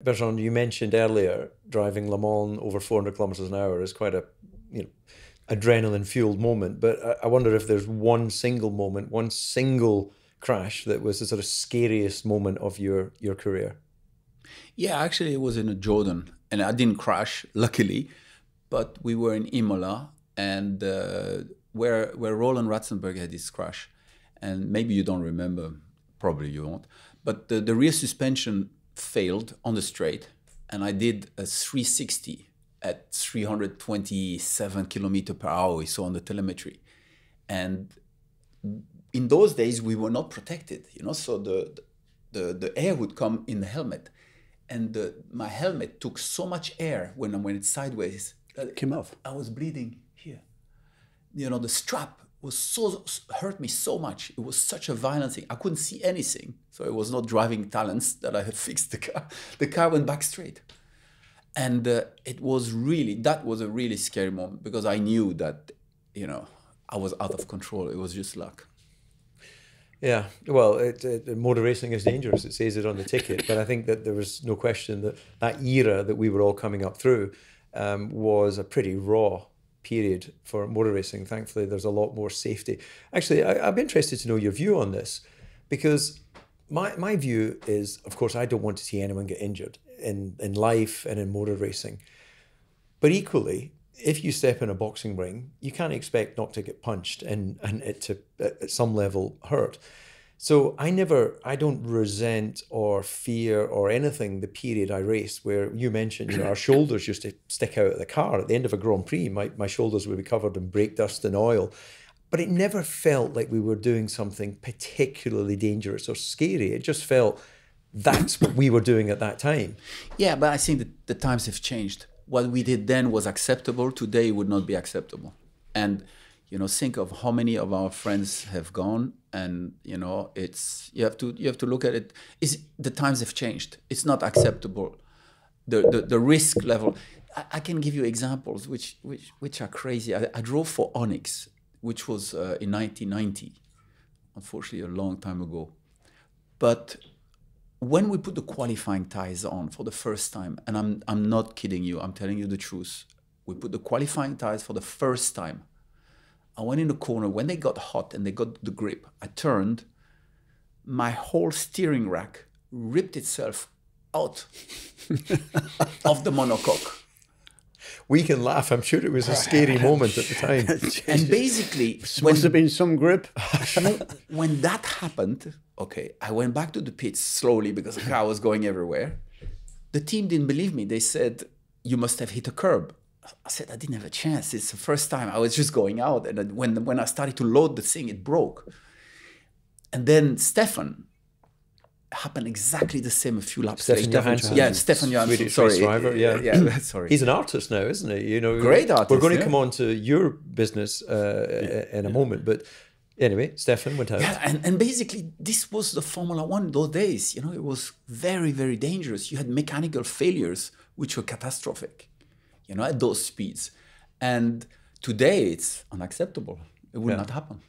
Bertrand, you mentioned earlier driving Le Mans over 400 kilometers an hour is quite a, you know, adrenaline-fueled moment. But I wonder if there's one single moment, one single crash that was the sort of scariest moment of your career. Yeah, actually, it was in a Jordan, and I didn't crash, luckily. But we were in Imola, and where Roland Ratzenberger had his crash, and maybe you don't remember, probably you won't. But the rear suspension failed on the straight, and I did a 360 at 327 kilometer per hour. We saw on the telemetry, and in those days we were not protected, So the air would come in the helmet, and my helmet took so much air when I went sideways that Came off. I was bleeding here. The strap was hurt me so much. It was such a violent thing. I couldn't see anything. So it was not driving talents that I had fixed the car. The car went back straight. And that was a really scary moment because I knew that, I was out of control. It was just luck. Yeah, well, motor racing is dangerous. It says it on the ticket. But I think that there was no question that era that we were all coming up through was a pretty raw period for motor racing. Thankfully, there's a lot more safety. Actually, I'm interested to know your view on this, because my view is, of course, I don't want to see anyone get injured in life and in motor racing. But equally, if you step in a boxing ring, you can't expect not to get punched and it to, at some level, hurt. So I don't resent or fear or anything the period I raced where you mentioned, our shoulders used to stick out of the car. At the end of a Grand Prix, my shoulders would be covered in brake dust and oil. But it never felt like we were doing something particularly dangerous or scary. It just felt that's what we were doing at that time. Yeah, but I think that the times have changed. What we did then was acceptable. Today it would not be acceptable. And think of how many of our friends have gone, and it's you have to look at it. The times have changed. It's not acceptable. The risk level. I can give you examples which are crazy. I drove for Onyx, which was in 1990, unfortunately a long time ago. But when we put the qualifying tires on for the first time, and I'm not kidding you, I'm telling you the truth. We put the qualifying tires for the first time. I went in the corner. When they got hot and they got the grip, I turned. My whole steering rack ripped itself out of the monocoque. We can laugh. I'm sure it was a scary moment at the time. And basically, must have been some grip. When that happened, okay, I went back to the pits slowly because the car was going everywhere. The team didn't believe me. They said, "You must have hit a curb." I said, "I didn't have a chance. It's the first time. I was just going out." And then when I started to load the thing, it broke. And then Stefan happened exactly the same a few laps later. Johansson. Yeah, Stefan Johansson. Swedish Sorry. race driver. Yeah. Sorry. He's an artist now, isn't he? Great artist. We're going to come on to your business in a moment. But anyway, Stefan went out. Yeah, and basically, this was the Formula One those days. It was very, very dangerous. You had mechanical failures, which were catastrophic, at those speeds. And today, it's unacceptable. It will not happen.